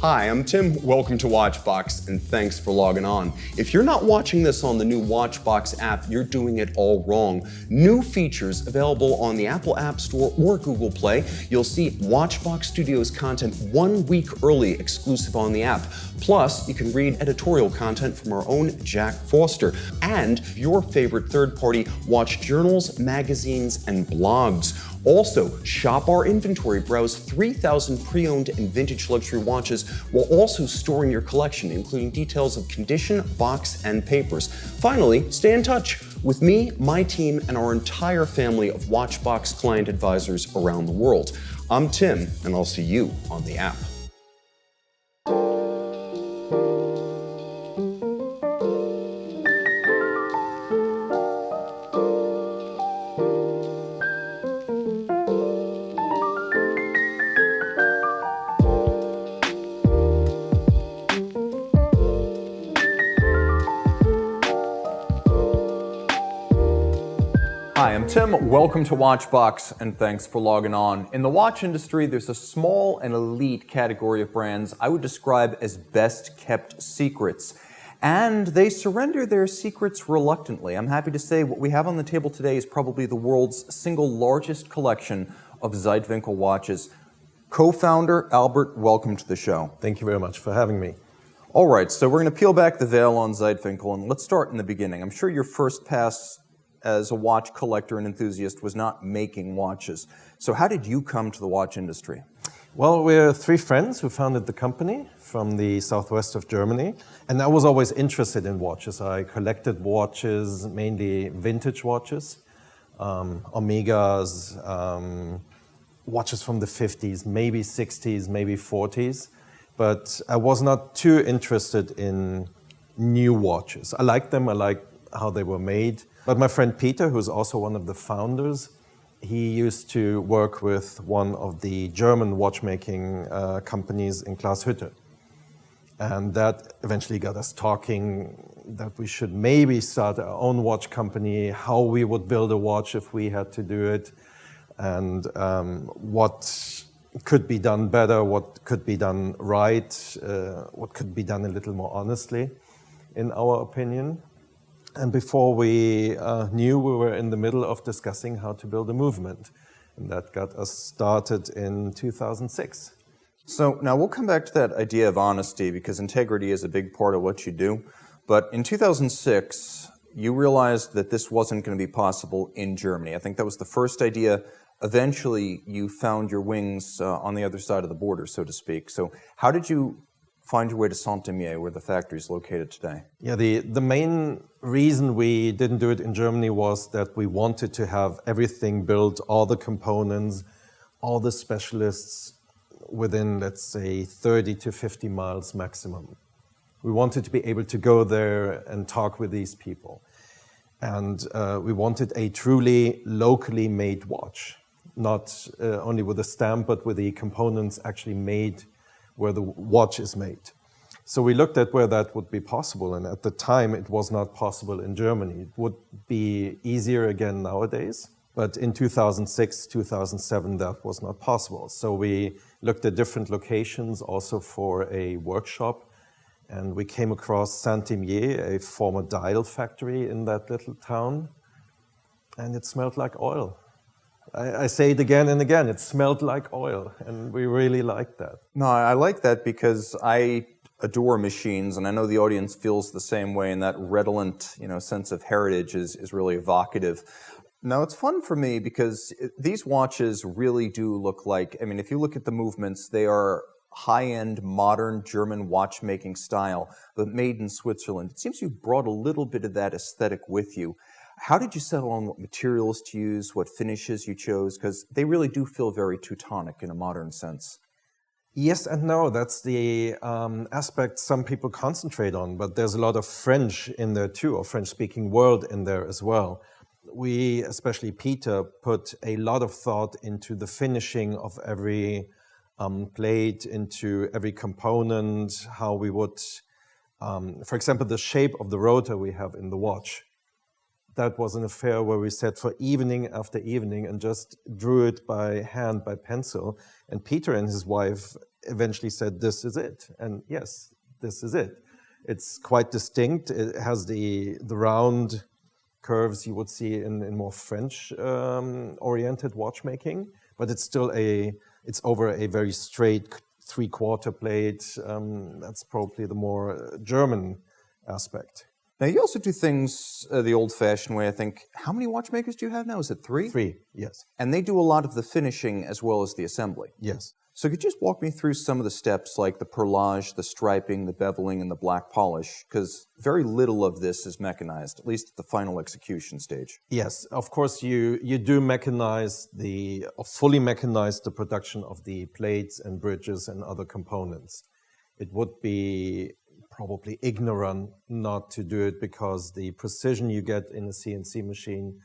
Hi, I'm Tim. Welcome to WatchBox, and thanks for logging on. If you're not watching this on the new WatchBox app, you're doing it all wrong. New features available on the Apple App Store or Google Play. You'll see WatchBox Studios content 1 week early, exclusive on the app. Plus, you can read editorial content from our own Jack Foster and your favorite third-party watch journals, magazines, and blogs. Also, shop our inventory, browse 3,000 pre-owned and vintage luxury watches while also storing your collection, including details of condition, box, and papers. Finally, stay in touch with me, my team, and our entire family of WatchBox client advisors around the world. I'm Tim, and I'll see you on the app. Hi, I'm Tim. Welcome to WatchBox, and thanks for logging on. In the watch industry, there's a small and elite category of brands I would describe as best-kept secrets. And they surrender their secrets reluctantly. I'm happy to say what we have on the table today is probably the world's single largest collection of Zeitwinkel watches. Co-founder Albert, welcome to the show. Thank you very much for having me. All right, so we're going to peel back the veil on Zeitwinkel, and let's start in the beginning. I'm sure your first pass as a watch collector and enthusiast was not making watches. So how did you come to the watch industry? Well, we're three friends who founded the company from the southwest of Germany. And I was always interested in watches. I collected watches, mainly vintage watches, Omegas, watches from the 50s, maybe 60s, maybe 40s. But I was not too interested in new watches. I liked them, I liked how they were made. But my friend Peter, who's also one of the founders, he used to work with one of the German watchmaking companies in Glashütte. And that eventually got us talking that we should maybe start our own watch company, how we would build a watch if we had to do it, and what could be done better, what could be done right, what could be done a little more honestly, in our opinion. And before we knew, we were in the middle of discussing how to build a movement. And that got us started in 2006. So now we'll come back to that idea of honesty, because integrity is a big part of what you do. But in 2006, you realized that this wasn't going to be possible in Germany. I think that was the first idea. Eventually, you found your wings on the other side of the border, so to speak. So how did you find your way to Saint-Imier, where the factory is located today? Yeah, the main reason we didn't do it in Germany was that we wanted to have everything built, all the components, all the specialists within, let's say, 30 to 50 miles maximum. We wanted to be able to go there and talk with these people. And we wanted a truly locally made watch, not only with a stamp, but with the components actually made where the watch is made. So we looked at where that would be possible, and at the time it was not possible in Germany. It would be easier again nowadays, but in 2006, 2007 that was not possible. So we looked at different locations also for a workshop, and we came across Saint-Imier, a former dial factory in that little town, and it smelled like oil. I say it again and again, it smelled like oil, and we really liked that. No, I like that because I adore machines, and I know the audience feels the same way, and that redolent, sense of heritage is really evocative. Now, it's fun for me because these watches really do look like, if you look at the movements, they are high-end, modern German watchmaking style, but made in Switzerland. It seems you brought a little bit of that aesthetic with you. How did you settle on what materials to use, what finishes you chose? Because they really do feel very Teutonic in a modern sense. Yes and no. That's the aspect some people concentrate on, but there's a lot of French in there too, or French-speaking world in there as well. We, especially Peter, put a lot of thought into the finishing of every plate, into every component, how we would, for example, the shape of the rotor we have in the watch. that was an affair where we sat for evening after evening and just drew it by hand, by pencil. And Peter and his wife eventually said, this is it. And yes, this is it. It's quite distinct. It has the round curves you would see in more French-oriented watchmaking, but it's still it's over a very straight three-quarter plate. That's probably the more German aspect. Now, you also do things the old-fashioned way, I think. How many watchmakers do you have now? Is it 3? 3, yes. And they do a lot of the finishing as well as the assembly. Yes. So could you just walk me through some of the steps, like the perlage, the striping, the beveling, and the black polish? Because very little of this is mechanized, at least at the final execution stage. Yes, of course you do mechanize or fully mechanize the production of the plates and bridges and other components. It would be probably ignorant not to do it because the precision you get in a CNC machine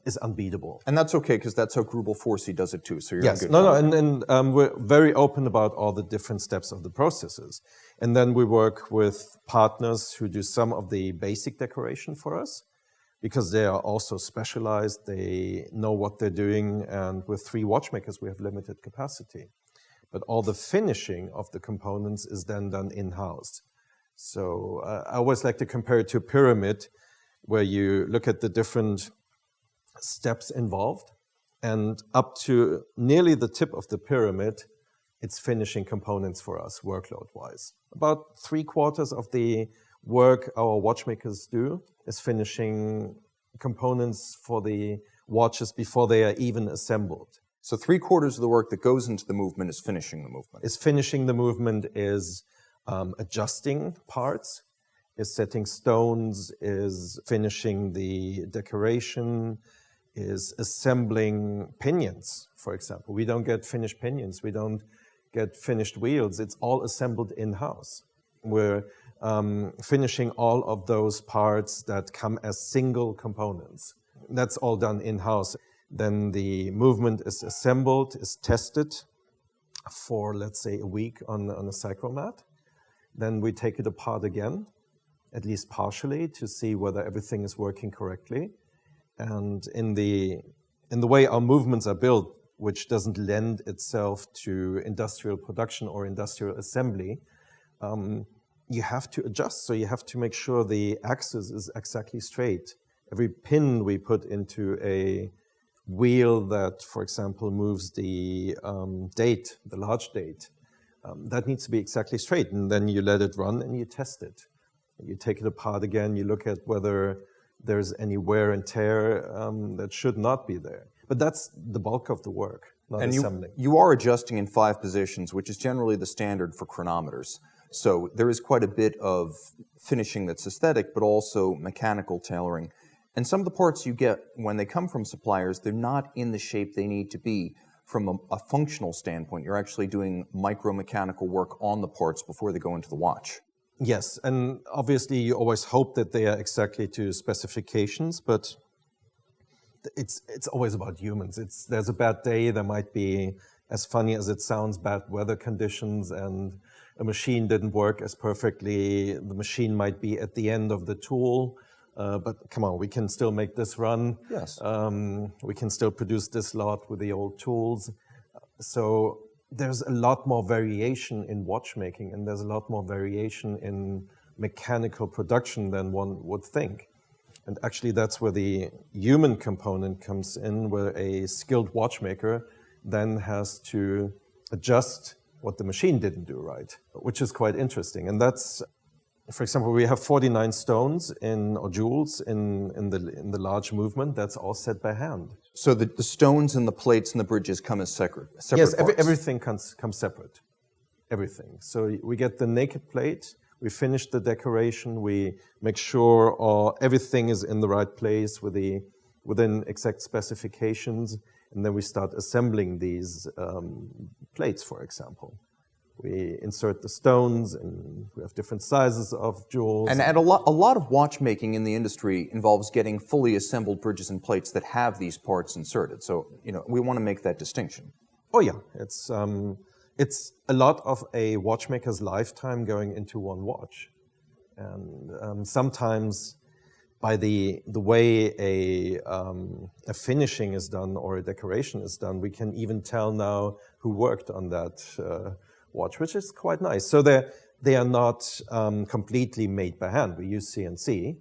is unbeatable. And that's okay, because that's how Grubel Forsey does it too, so you're yes, in good no, company. and we're very open about all the different steps of the processes. And then we work with partners who do some of the basic decoration for us, because they are also specialized, they know what they're doing, and with 3 watchmakers we have limited capacity. But all the finishing of the components is then done in-house. So I always like to compare it to a pyramid, where you look at the different steps involved, and up to nearly the tip of the pyramid, it's finishing components for us, workload-wise. About 3/4 of the work our watchmakers do is finishing components for the watches before they are even assembled. So 3/4 of the work that goes into the movement is finishing the movement. Is finishing the movement, is adjusting parts, is setting stones, is finishing the decoration, is assembling pinions, for example. We don't get finished pinions, we don't get finished wheels, it's all assembled in-house. We're finishing all of those parts that come as single components. That's all done in-house. Then the movement is assembled, is tested for, let's say, a week on a cyclomat. Then we take it apart again, at least partially, to see whether everything is working correctly. And in the way our movements are built, which doesn't lend itself to industrial production or industrial assembly, you have to adjust. So you have to make sure the axis is exactly straight. Every pin we put into a wheel that, for example, moves the date, the large date, that needs to be exactly straight. And then you let it run and you test it. You take it apart again, you look at whether there's any wear and tear that should not be there. But that's the bulk of the work, not assembling. You are adjusting in 5 positions, which is generally the standard for chronometers. So there is quite a bit of finishing that's aesthetic, but also mechanical tailoring. And some of the parts you get when they come from suppliers, they're not in the shape they need to be from a functional standpoint. You're actually doing micro-mechanical work on the parts before they go into the watch. Yes, and obviously you always hope that they are exactly to specifications, but it's always about humans. There's a bad day, there might be, as funny as it sounds, bad weather conditions, and a machine didn't work as perfectly. The machine might be at the end of the tool, but come on, we can still make this run. Yes. We can still produce this lot with the old tools. So there's a lot more variation in watchmaking, and there's a lot more variation in mechanical production than one would think. And actually that's where the human component comes in, where a skilled watchmaker then has to adjust what the machine didn't do right, which is quite interesting. And that's, for example, we have 49 stones or jewels in the large movement. That's all set by hand. So the stones and the plates and the bridges come as separate yes, parts. Everything comes separate. Everything. So we get the naked plate, we finish the decoration, we make sure everything is in the right place within exact specifications, and then we start assembling these plates, for example. We insert the stones, and we have different sizes of jewels. And a lot of watchmaking in the industry involves getting fully assembled bridges and plates that have these parts inserted. So, we want to make that distinction. Oh yeah, it's a lot of a watchmaker's lifetime going into one watch. And sometimes by the way a finishing is done or a decoration is done, we can even tell now who worked on that watch, which is quite nice. So they are not completely made by hand. We use CNC,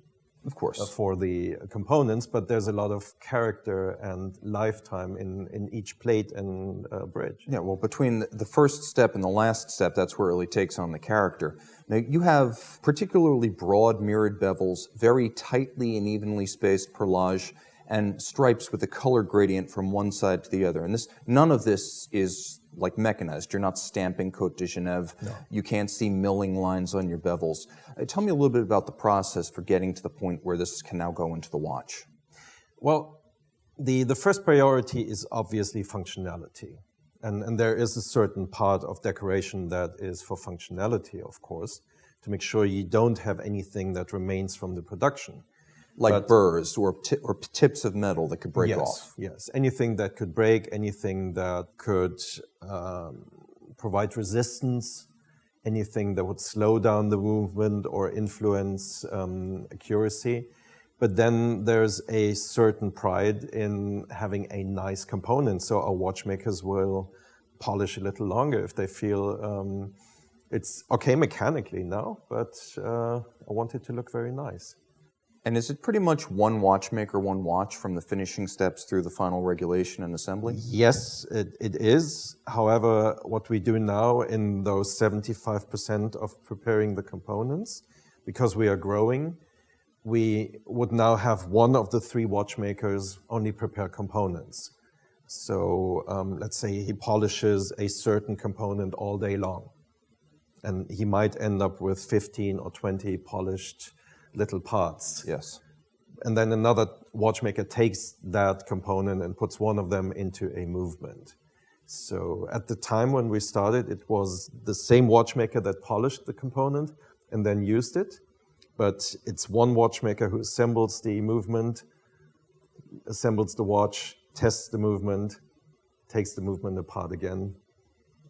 of course, for the components, but there's a lot of character and lifetime in each plate and bridge. Yeah, well, between the first step and the last step, that's where it really takes on the character. Now, you have particularly broad mirrored bevels, very tightly and evenly spaced perlage, and stripes with a color gradient from one side to the other. And none of this is like mechanized. You're not stamping Côte de Genève. No. You can't see milling lines on your bevels. Tell me a little bit about the process for getting to the point where this can now go into the watch. Well, the first priority is obviously functionality. And there is a certain part of decoration that is for functionality, of course, to make sure you don't have anything that remains from the production. Like burrs or tips of metal that could break off. Yes, anything that could break, anything that could provide resistance, anything that would slow down the movement or influence accuracy. But then there's a certain pride in having a nice component. So our watchmakers will polish a little longer if they feel it's okay mechanically now, but I want it to look very nice. And is it pretty much one watchmaker, one watch from the finishing steps through the final regulation and assembly? Yes, it is. However, what we do now in those 75% of preparing the components, because we are growing, we would now have one of the three watchmakers only prepare components. So let's say he polishes a certain component all day long, and he might end up with 15 or 20 polished little parts. Yes. And then another watchmaker takes that component and puts one of them into a movement. So at the time when we started, it was the same watchmaker that polished the component and then used it. But it's one watchmaker who assembles the movement, assembles the watch, tests the movement, takes the movement apart again,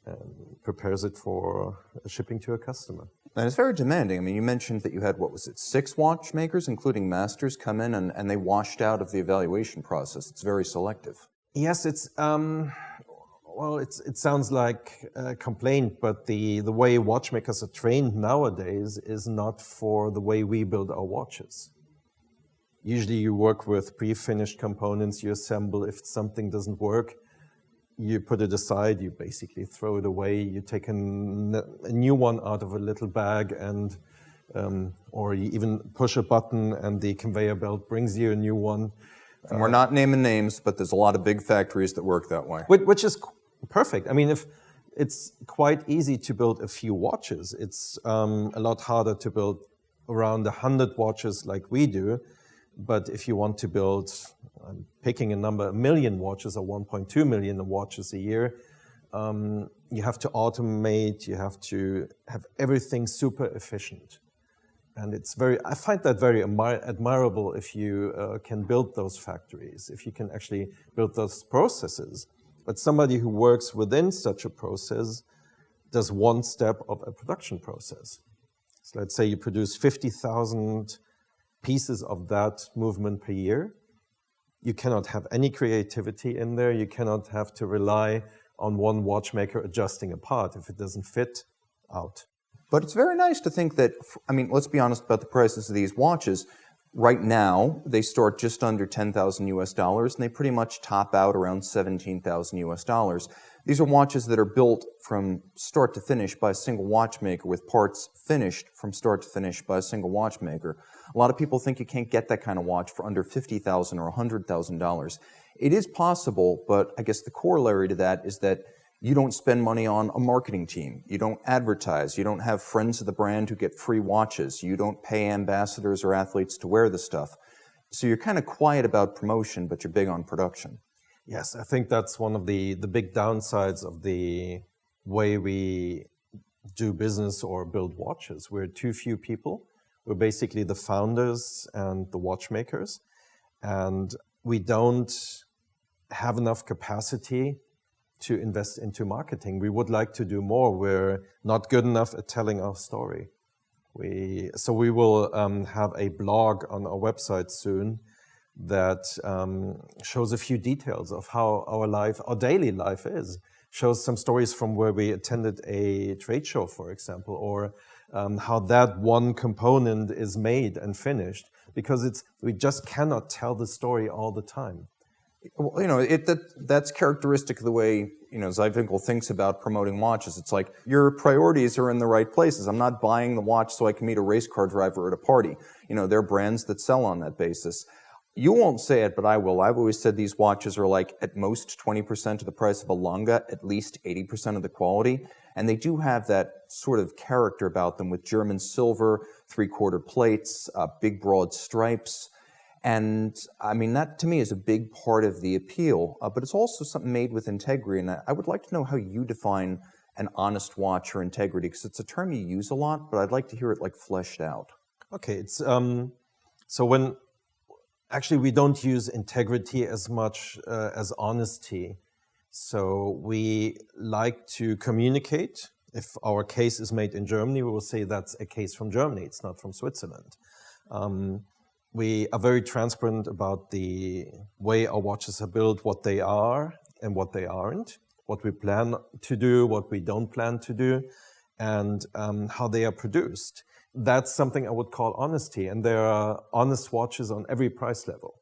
and prepares it for shipping to a customer. And it's very demanding. I mean, you mentioned that you had, 6 watchmakers, including masters, come in and they washed out of the evaluation process. It's very selective. Yes, it's, it sounds like a complaint, but the way watchmakers are trained nowadays is not for the way we build our watches. Usually you work with pre-finished components, you assemble. If something doesn't work, you put it aside, you basically throw it away, you take a new one out of a little bag, and or you even push a button and the conveyor belt brings you a new one. And we're not naming names, but there's a lot of big factories that work that way. Which is perfect. I mean, if it's quite easy to build a few watches. It's a lot harder to build around 100 watches like we do. But if you want to build, I'm picking a number, 1 million watches or 1.2 million watches a year, you have to automate, you have to have everything super efficient. And I find that very admirable if you can build those factories, if you can actually build those processes. But somebody who works within such a process does one step of a production process. So let's say you produce 50,000 pieces of that movement per year. You cannot have any creativity in there. You cannot have to rely on one watchmaker adjusting a part if it doesn't fit out. But it's very nice to think that, I mean, let's be honest about the prices of these watches. Right now, they start just under $10,000 US, and they pretty much top out around $17,000 US. These are watches that are built from start to finish by a single watchmaker with parts finished from start to finish by a single watchmaker. A lot of people think you can't get that kind of watch for under $50,000 or $100,000. It is possible, but I guess the corollary to that is that you don't spend money on a marketing team. You don't advertise. You don't have friends of the brand who get free watches. You don't pay ambassadors or athletes to wear the stuff. So you're kind of quiet about promotion, but you're big on production. Yes, I think that's one of the big downsides of the way we do business or build watches. We're too few people. We're basically the founders and the watchmakers, and we don't have enough capacity to invest into marketing. We would like to do more. We're not good enough at telling our story. So we will have a blog on our website soon that shows a few details of how our daily life is. Shows some stories from where we attended a trade show, for example, or how that one component is made and finished, because we just cannot tell the story all the time. Well, that's characteristic of the way, Zeitwinkel thinks about promoting watches. It's like, your priorities are in the right places. I'm not buying the watch so I can meet a race car driver at a party. There are brands that sell on that basis. You won't say it, but I will. I've always said these watches are like at most 20% of the price of a Longa, at least 80% of the quality. And they do have that sort of character about them with German silver, 3/4 plates, big broad stripes. And I mean, that to me is a big part of the appeal, but it's also something made with integrity. And I would like to know how you define an honest watch or integrity, because it's a term you use a lot, but I'd like to hear it like fleshed out. Okay, actually, we don't use integrity as much as honesty. So we like to communicate. If our case is made in Germany, we will say that's a case from Germany. It's not from Switzerland. We are very transparent about the way our watches are built, what they are and what they aren't, what we plan to do, what we don't plan to do, and how they are produced. That's something I would call honesty. And there are honest watches on every price level.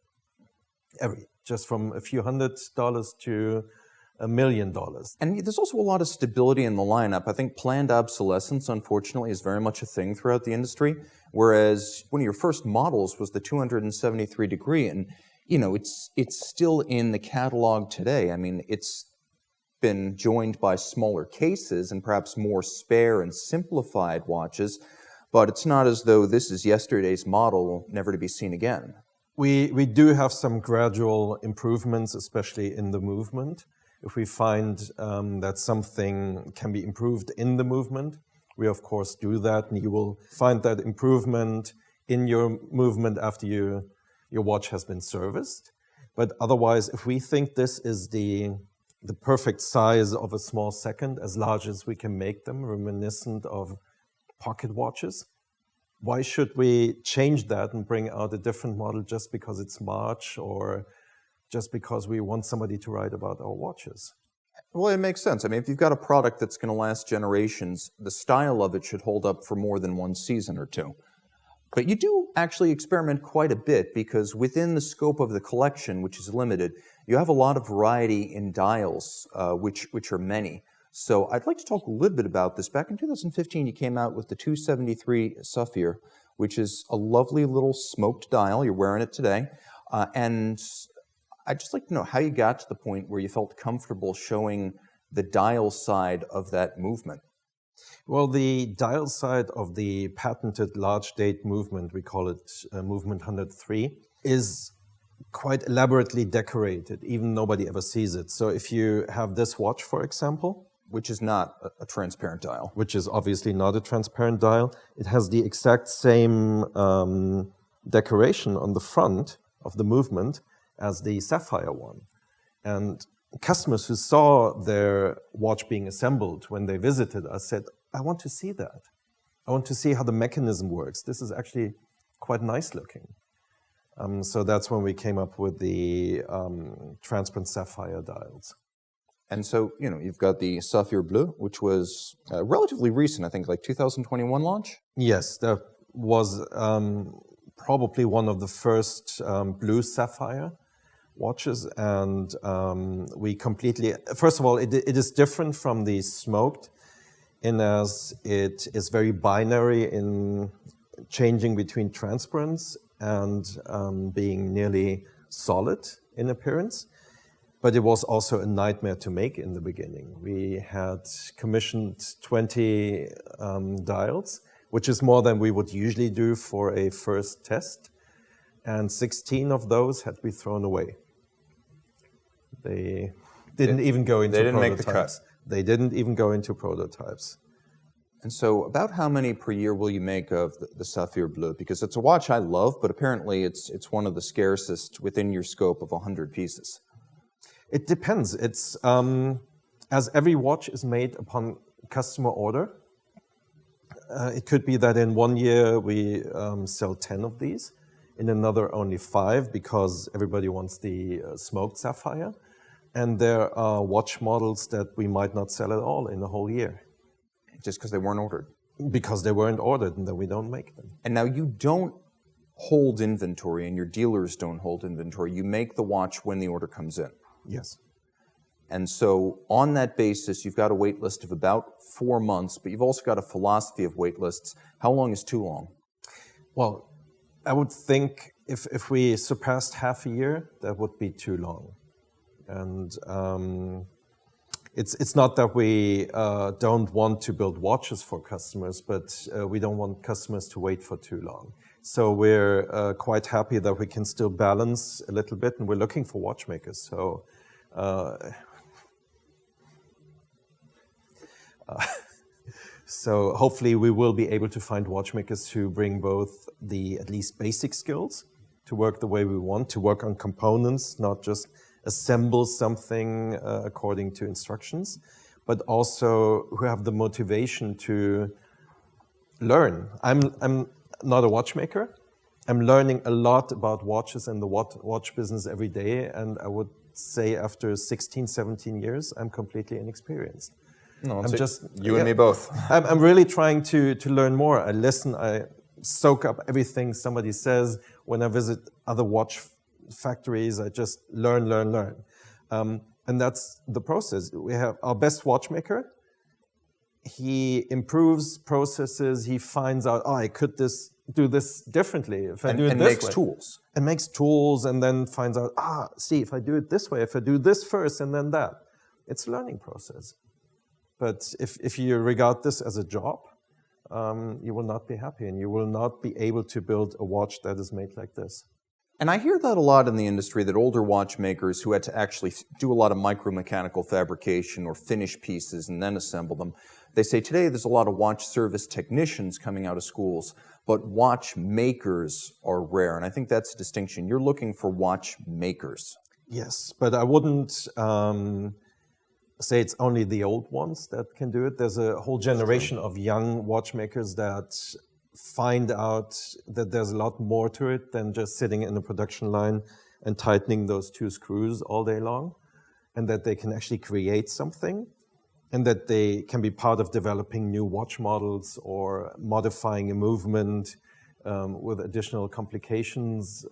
Just from a few $100s to $1 million. And there's also a lot of stability in the lineup. I think planned obsolescence, unfortunately, is very much a thing throughout the industry. Whereas one of your first models was the 273 degree, and it's still in the catalog today. I mean, it's been joined by smaller cases and perhaps more spare and simplified watches. But it's not as though this is yesterday's model, never to be seen again. We do have some gradual improvements, especially in the movement. If we find that something can be improved in the movement, we of course do that, and you will find that improvement in your movement after your watch has been serviced. But otherwise, if we think this is the perfect size of a small second, as large as we can make them, reminiscent of pocket watches, why should we change that and bring out a different model just because it's March or just because we want somebody to write about our watches? Well, it makes sense. I mean, if you've got a product that's going to last generations, the style of it should hold up for more than one season or two. But you do actually experiment quite a bit, because within the scope of the collection, which is limited, you have a lot of variety in dials, which are many. So I'd like to talk a little bit about this. Back in 2015, you came out with the 273 Saphir, which is a lovely little smoked dial. You're wearing it today. And I'd just like to know how you got to the point where you felt comfortable showing the dial side of that movement. Well, the dial side of the patented large date movement, we call it movement 103, is quite elaborately decorated. Even nobody ever sees it. So if you have this watch, for example, which is not a transparent dial. Which is obviously not a transparent dial. It has the exact same decoration on the front of the movement as the Sapphire one. And customers who saw their watch being assembled when they visited us said, I want to see that. I want to see how the mechanism works. This is actually quite nice looking. So that's when we came up with the transparent Sapphire dials. And so, you've got the Saphir Bleu, which was relatively recent, I think, like 2021 launch? Yes, that was probably one of the first blue sapphire watches. And we completely, first of all, it is different from the smoked, in as it is very binary in changing between transparence and being nearly solid in appearance. But it was also a nightmare to make in the beginning. We had commissioned 20 dials, which is more than we would usually do for a first test. And 16 of those had to be thrown away. They didn't even go into prototypes. They didn't make the cut. They didn't even go into prototypes. And so about how many per year will you make of the Saphir Bleu? Because it's a watch I love, but apparently it's one of the scarcest within your scope of 100 pieces. It depends. It's as every watch is made upon customer order. it could be that in 1 year we sell 10 of these, in another only 5 because everybody wants the smoked sapphire. And there are watch models that we might not sell at all in a whole year. Just because they weren't ordered? Because they weren't ordered and that we don't make them. And now you don't hold inventory and your dealers don't hold inventory. You make the watch when the order comes in. Yes. And so on that basis, you've got a wait list of about 4 months, but you've also got a philosophy of wait lists. How long is too long? Well, I would think if we surpassed half a year, that would be too long. And it's not that we don't want to build watches for customers, but we don't want customers to wait for too long. So we're quite happy that we can still balance a little bit, and we're looking for watchmakers. So so hopefully we will be able to find watchmakers who bring both the at least basic skills to work the way we want, to work on components, not just assemble something according to instructions, but also who have the motivation to learn. I'm not a watchmaker. I'm learning a lot about watches and the watch business every day, and I would say after 16, 17 years, I'm completely inexperienced. No, I'm just you and me both. I'm really trying to learn more. I listen, I soak up everything somebody says. When I visit other watch factories, I just learn. And that's the process. We have our best watchmaker. He improves processes. He finds out, I could do this differently if I do it this way. And makes tools. And makes tools, and then finds out, see, if I do it this way, if I do this first and then that. It's a learning process. But if you regard this as a job, you will not be happy, and you will not be able to build a watch that is made like this. And I hear that a lot in the industry, that older watchmakers who had to actually do a lot of micromechanical fabrication or finish pieces and then assemble them, they say today there's a lot of watch service technicians coming out of schools, but watchmakers are rare. And I think that's a distinction. You're looking for watchmakers. Yes, but I wouldn't say it's only the old ones that can do it. There's a whole generation of young watchmakers that find out that there's a lot more to it than just sitting in a production line and tightening those 2 screws all day long, and that they can actually create something, and that they can be part of developing new watch models or modifying a movement with additional complications.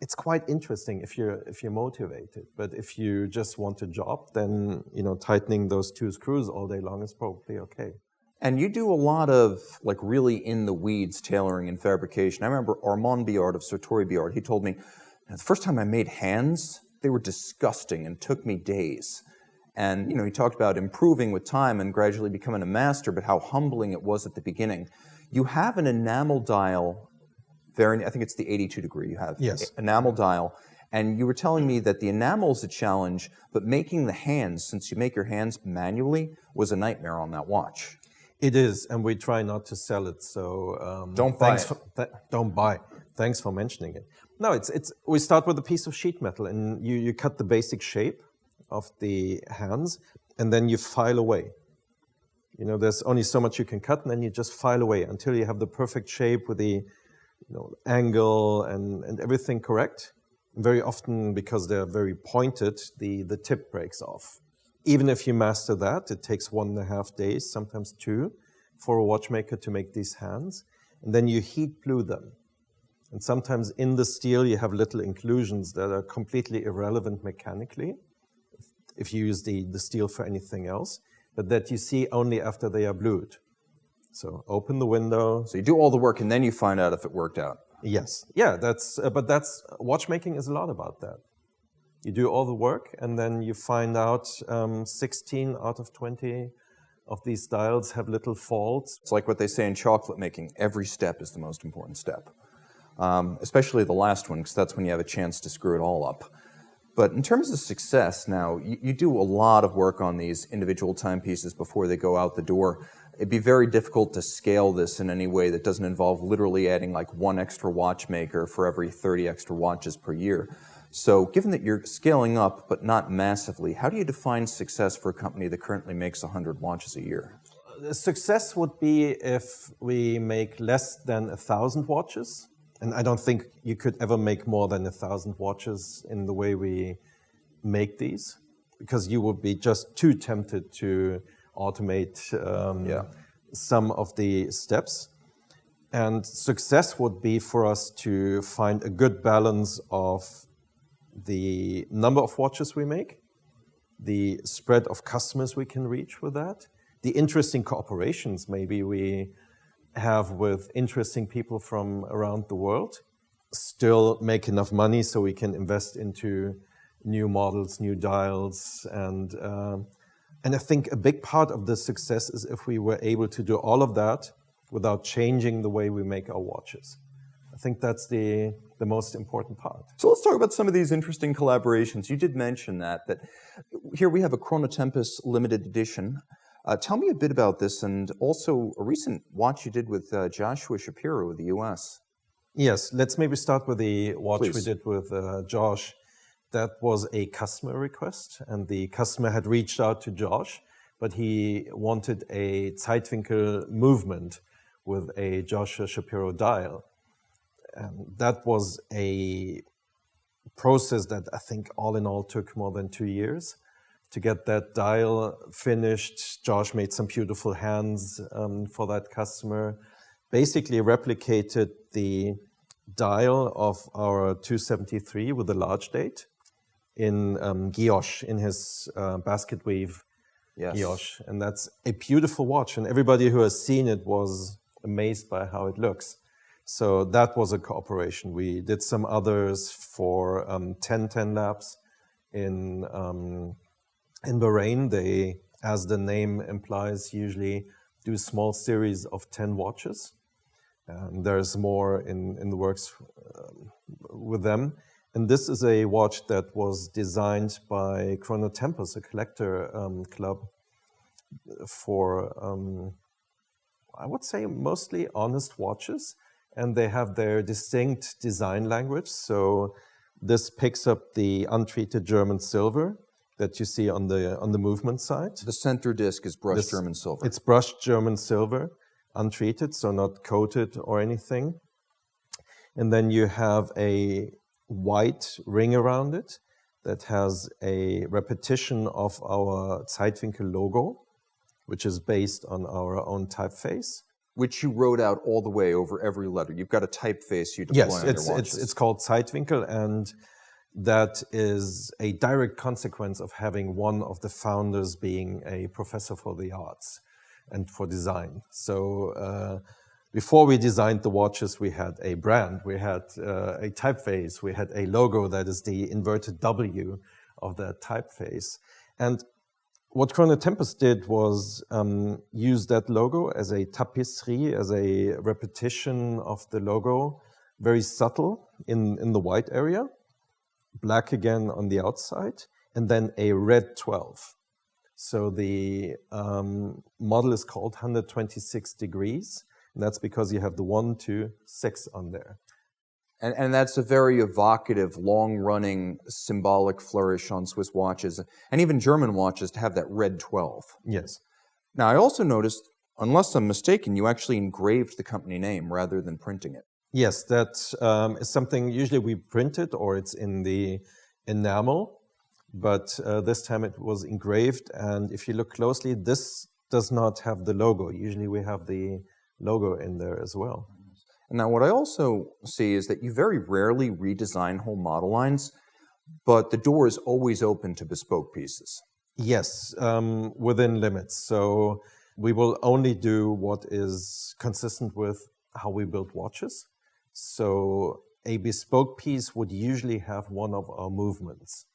It's quite interesting if you're motivated, but if you just want a job, then tightening those 2 screws all day long is probably okay. And you do a lot of really in the weeds tailoring and fabrication. I remember Armand Biard of Sartori Biard. He told me the first time I made hands, they were disgusting and took me days. And he talked about improving with time and gradually becoming a master, but how humbling it was at the beginning. You have an enamel dial. I think it's the 82 degree you have. Yes. Enamel dial. And you were telling me that the enamel's a challenge, but making the hands, since you make your hands manually, was a nightmare on that watch. It is, and we try not to sell it. So don't buy don't buy. Thanks for mentioning it. No, it's. We start with a piece of sheet metal, and you cut the basic shape of the hands, and then you file away. There's only so much you can cut, and then you just file away until you have the perfect shape with the angle and everything correct. Very often, because they're very pointed, the tip breaks off. Even if you master that, it takes 1.5 days, sometimes 2, for a watchmaker to make these hands. And then you heat glue them. And sometimes in the steel, you have little inclusions that are completely irrelevant mechanically, if you use the steel for anything else, but that you see only after they are blued. So open the window. So you do all the work, and then you find out if it worked out. Yes. Yeah, but watchmaking is a lot about that. You do all the work, and then you find out 16 out of 20 of these dials have little faults. It's like what they say in chocolate making. Every step is the most important step, especially the last one, because that's when you have a chance to screw it all up. But in terms of success now, you do a lot of work on these individual timepieces before they go out the door. It'd be very difficult to scale this in any way that doesn't involve literally adding 1 extra watchmaker for every 30 extra watches per year. So given that you're scaling up, but not massively, how do you define success for a company that currently makes 100 watches a year? Success would be if we make less than 1,000 watches. And I don't think you could ever make more than 1,000 watches in the way we make these, because you would be just too tempted to automate some of the steps. And success would be for us to find a good balance of the number of watches we make, the spread of customers we can reach with that, the interesting cooperations maybe we have with interesting people from around the world, still make enough money so we can invest into new models, new dials, and I think a big part of the success is if we were able to do all of that without changing the way we make our watches. I think that's the most important part. So let's talk about some of these interesting collaborations. You did mention that here we have a CronotempVs limited edition. Tell me a bit about this, and also a recent watch you did with Joshua Shapiro of the US. Yes, let's maybe start with the watch Please. we did with Josh. That was a customer request, and the customer had reached out to Josh, but he wanted a Zeitwinkel movement with a Joshua Shapiro dial. And that was a process that I think all in all took more than 2 years to get that dial finished. Josh made some beautiful hands for that customer, basically replicated the dial of our 273 with a large date in guilloche, in his basket weave guilloche. And that's a beautiful watch, and everybody who has seen it was amazed by how it looks. So that was a cooperation. We did some others for 10 labs in Bahrain. They, as the name implies, usually do a small series of 10 watches. And there's more in the works with them. And this is a watch that was designed by CronotempVs, a collector club, for, I would say, mostly honest watches. And they have their distinct design language. So this picks up the untreated German silver that you see on the movement side. The center disc is brushed German silver. It's brushed German silver, untreated, so not coated or anything. And then you have a white ring around it that has a repetition of our Zeitwinkel logo, which is based on our own typeface. Which you wrote out all the way over every letter. You've got a typeface you deploy on your watches. Yes, it's called Zeitwinkel, and that is a direct consequence of having one of the founders being a professor for the arts and for design. So before we designed the watches, we had a brand, we had a typeface, we had a logo that is the inverted W of that typeface. And what CronotempVs did was use that logo as a tapisserie, as a repetition of the logo, very subtle in the white area, black again on the outside, and then a red 12. So the model is called 126 degrees, and that's because you have the 1, 2, 6 on there. And that's a very evocative, long-running, symbolic flourish on Swiss watches, and even German watches, to have that red 12. Yes. Now, I also noticed, unless I'm mistaken, you actually engraved the company name rather than printing it. Yes, that is something usually we print it, or it's in the enamel, but this time it was engraved, and if you look closely, this does not have the logo. Usually we have the logo in there as well. And now what I also see is that you very rarely redesign whole model lines, but the door is always open to bespoke pieces. Yes, within limits. So we will only do what is consistent with how we build watches. So a bespoke piece would usually have one of our movements,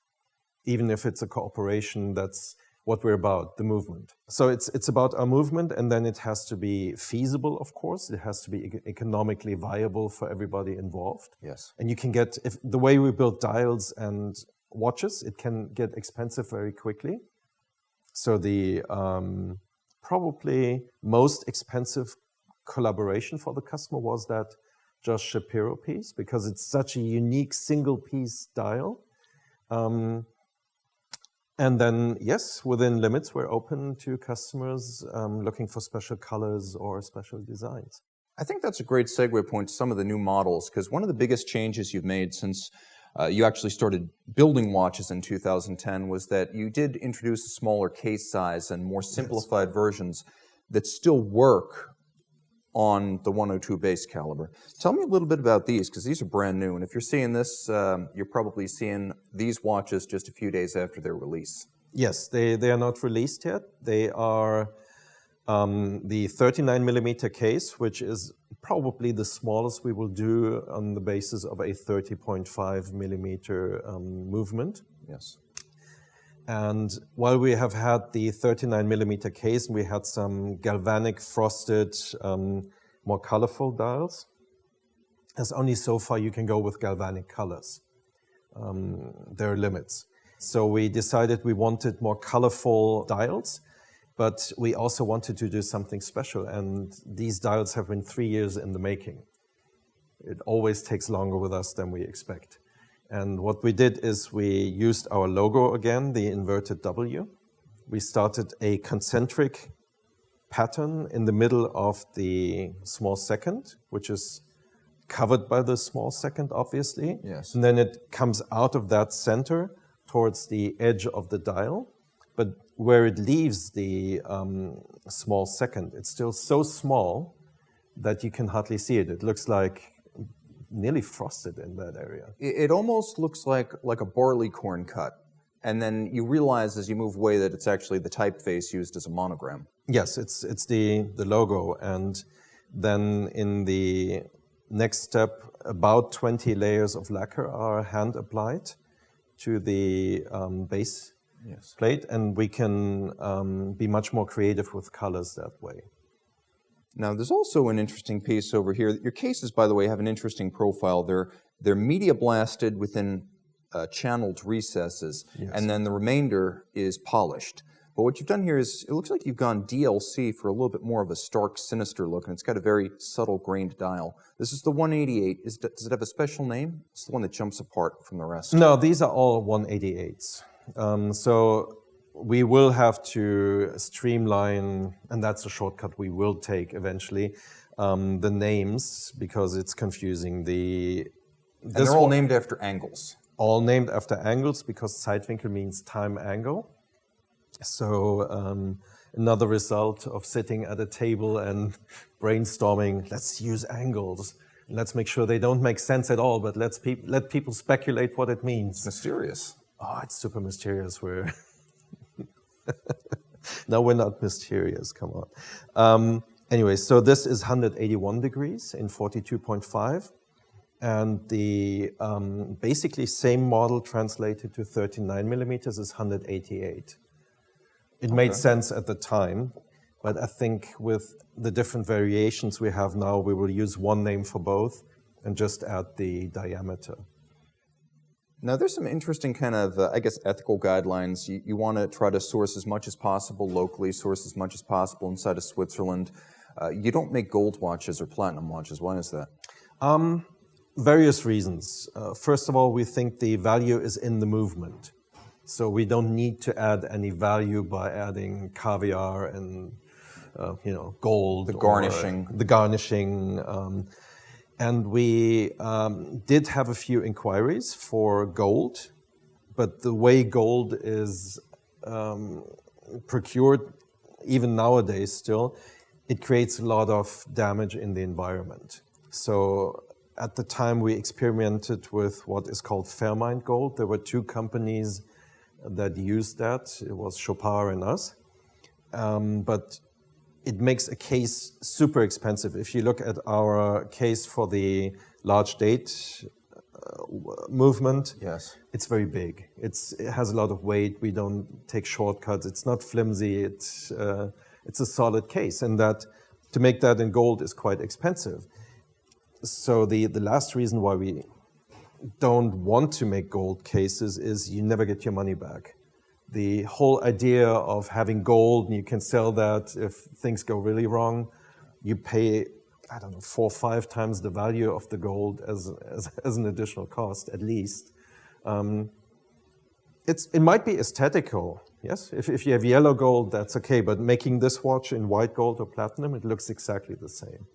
even if it's a cooperation. That's what we're about, the movement. So it's about our movement, and then it has to be feasible, of course. It has to be economically viable for everybody involved. Yes. And you can get, if the way we build dials and watches, it can get expensive very quickly. So the probably most expensive collaboration for the customer was that Josh Shapiro piece, because it's such a unique single piece dial. And then, yes, within limits, we're open to customers looking for special colors or special designs. I think that's a great segue point to some of the new models, because one of the biggest changes you've made since you actually started building watches in 2010 was that you did introduce a smaller case size and more simplified versions that still work on the 102 base caliber. Tell me a little bit about these, because these are brand new, and if you're seeing this, you're probably seeing these watches just a few days after their release. Yes, they are not released yet. They are the 39 millimeter case, which is probably the smallest we will do on the basis of a 30.5 millimeter movement. Yes. And while we have had the 39 millimeter case, we had some galvanic frosted, more colorful dials. There's only so far you can go with galvanic colors. There are limits. So we decided we wanted more colorful dials, but we also wanted to do something special. And these dials have been 3 years in the making. It always takes longer with us than we expect. And what we did is we used our logo again, the inverted W. We started a concentric pattern in the middle of the small second, which is covered by the small second, obviously. Yes. And then it comes out of that center towards the edge of the dial. But where it leaves the small second, it's still so small that you can hardly see it. It looks like nearly frosted in that area. It almost looks like a barley corn cut. And then you realize as you move away that it's actually the typeface used as a monogram. Yes, it's the logo. And then in the next step, about 20 layers of lacquer are hand applied to the base plate. And we can be much more creative with colors that way. Now, there's also an interesting piece over here. Your cases, by the way, have an interesting profile. They're media blasted within channeled recesses, and then the remainder is polished. But what you've done here is, it looks like you've gone DLC for a little bit more of a stark, sinister look, and it's got a very subtle grained dial. This is the 188. Does it have a special name? It's the one that jumps apart from the rest. No, these are all 188s. So we will have to streamline, and that's a shortcut we will take eventually, the names, because it's confusing. And they're all named after angles. All named after angles, because Zeitwinkel means time angle. So another result of sitting at a table and brainstorming, let's use angles. Let's make sure they don't make sense at all, but let people speculate what it means. Mysterious. Oh, it's super mysterious. No, we're not mysterious, come on. Anyway, so this is 181 degrees in 42.5. And the basically same model translated to 39 millimeters is 188. It made sense at the time, but I think with the different variations we have now, we will use one name for both and just add the diameter. Now, there's some interesting kind of, ethical guidelines. You want to try to source as much as possible locally, source as much as possible inside of Switzerland. You don't make gold watches or platinum watches. Why is that? Various reasons. First of all, we think the value is in the movement. So we don't need to add any value by adding caviar and, gold. The garnishing. The garnishing. And we did have a few inquiries for gold, but the way gold is procured, even nowadays still, it creates a lot of damage in the environment. So at the time we experimented with what is called fair-mined gold. There were two companies that used that. It was Shapiro and us. But it makes a case super expensive. If you look at our case for the large date movement, yes, it's very big. It has a lot of weight. We don't take shortcuts. It's not flimsy. It's a solid case, and that to make that in gold is quite expensive. So the last reason why we don't want to make gold cases is you never get your money back. The whole idea of having gold and you can sell that if things go really wrong, you pay, 4 or 5 times the value of the gold as an additional cost, at least. It might be aesthetical, yes? If you have yellow gold, that's okay, but making this watch in white gold or platinum, it looks exactly the same.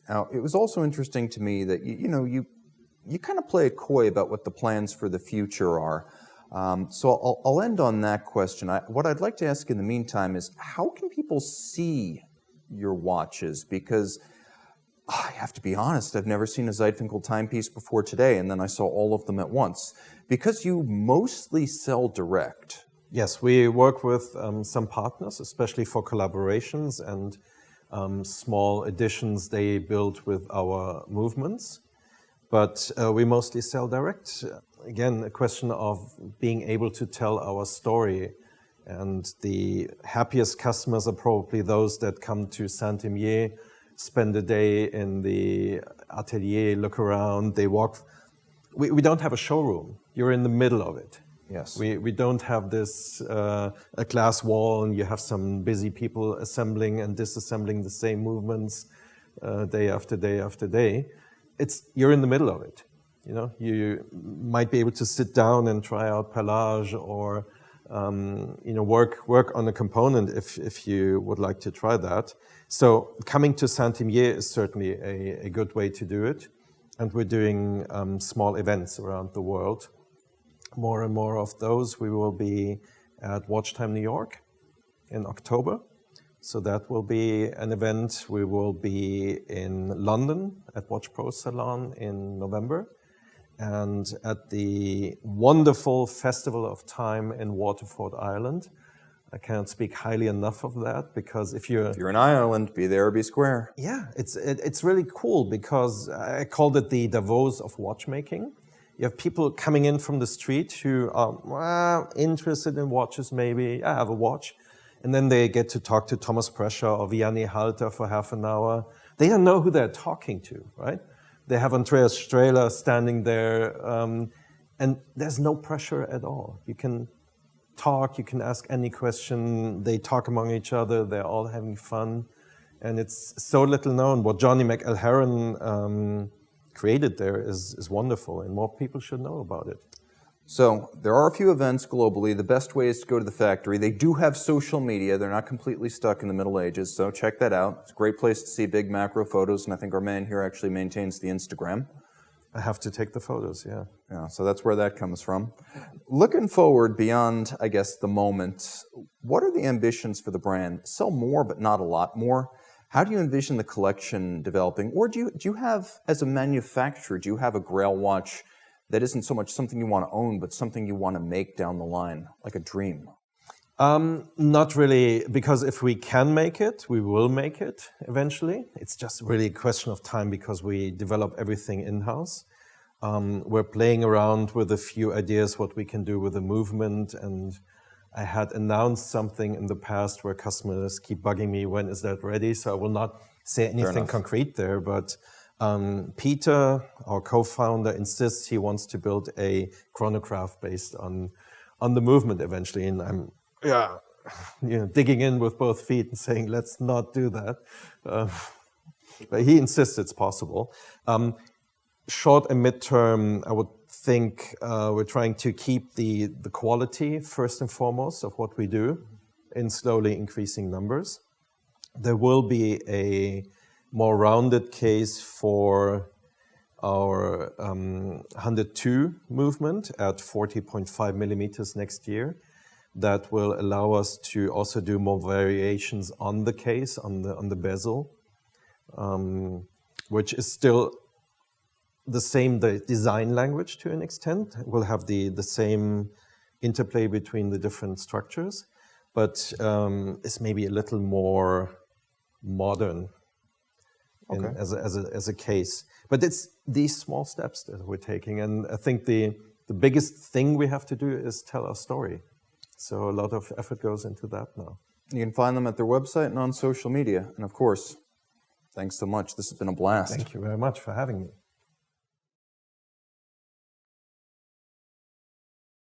Now, it was also interesting to me that, you kind of play it coy about what the plans for the future are. So I'll end on that question. What I'd like to ask in the meantime is, how can people see your watches? Because I have to be honest, I've never seen a Zeitwinkel timepiece before today, and then I saw all of them at once. Because you mostly sell direct. Yes, we work with some partners, especially for collaborations and small additions they build with our movements. But we mostly sell direct. Again, a question of being able to tell our story. And the happiest customers are probably those that come to Saint-Imier, spend a day in the atelier, look around, they walk. We don't have a showroom. You're in the middle of it. Yes. We don't have this a glass wall and you have some busy people assembling and disassembling the same movements day after day after day. You're in the middle of it. You might be able to sit down and try out pelage or work on a component if you would like to try that. So coming to Saint-Imier is certainly a good way to do it. And we're doing small events around the world. More and more of those. We will be at Watch Time New York in October. So that will be an event. We will be in London at Watch Pro Salon in November. And at the wonderful Festival of Time in Waterford, Ireland. I can't speak highly enough of that, because if you're in Ireland, be there or be square. Yeah, it's really cool, because I called it the Davos of watchmaking. You have people coming in from the street who are interested in watches, maybe. I have a watch. And then they get to talk to Thomas Prescher or Vianney Halter for half an hour. They don't know who they're talking to, right? They have Andreas Strehler standing there, and there's no pressure at all. You can talk, you can ask any question, they talk among each other, they're all having fun. And it's so little known. What Johnny McElherron created there is wonderful, and more people should know about it. So there are a few events globally. The best way is to go to the factory. They do have social media. They're not completely stuck in the Middle Ages, so check that out. It's a great place to see big macro photos, and I think our man here actually maintains the Instagram. I have to take the photos, yeah. Yeah, so that's where that comes from. Looking forward beyond, I guess, the moment, what are the ambitions for the brand? Sell more, but not a lot more. How do you envision the collection developing? Or do you have, as a manufacturer, do you have a Grail watch that isn't so much something you want to own, but something you want to make down the line, like a dream? Not really, because if we can make it, we will make it eventually. It's just really a question of time, because we develop everything in-house. We're playing around with a few ideas what we can do with the movement, and I had announced something in the past where customers keep bugging me, when is that ready? So I will not say anything concrete there, but Peter, our co-founder, insists he wants to build a chronograph based on the movement eventually, and I'm digging in with both feet and saying, let's not do that. But he insists it's possible. Short and midterm, I would think we're trying to keep the quality first and foremost of what we do in slowly increasing numbers. There will be a more rounded case for our 102 movement at 40.5 millimeters next year. That will allow us to also do more variations on the case, on the bezel, which is still the same design language to an extent. We'll have the same interplay between the different structures, but it's maybe a little more modern as a case. But it's these small steps that we're taking, and I think the biggest thing we have to do is tell our story. So a lot of effort goes into that now. You can find them at their website and on social media. And of course, thanks so much. This has been a blast. Thank you very much for having me.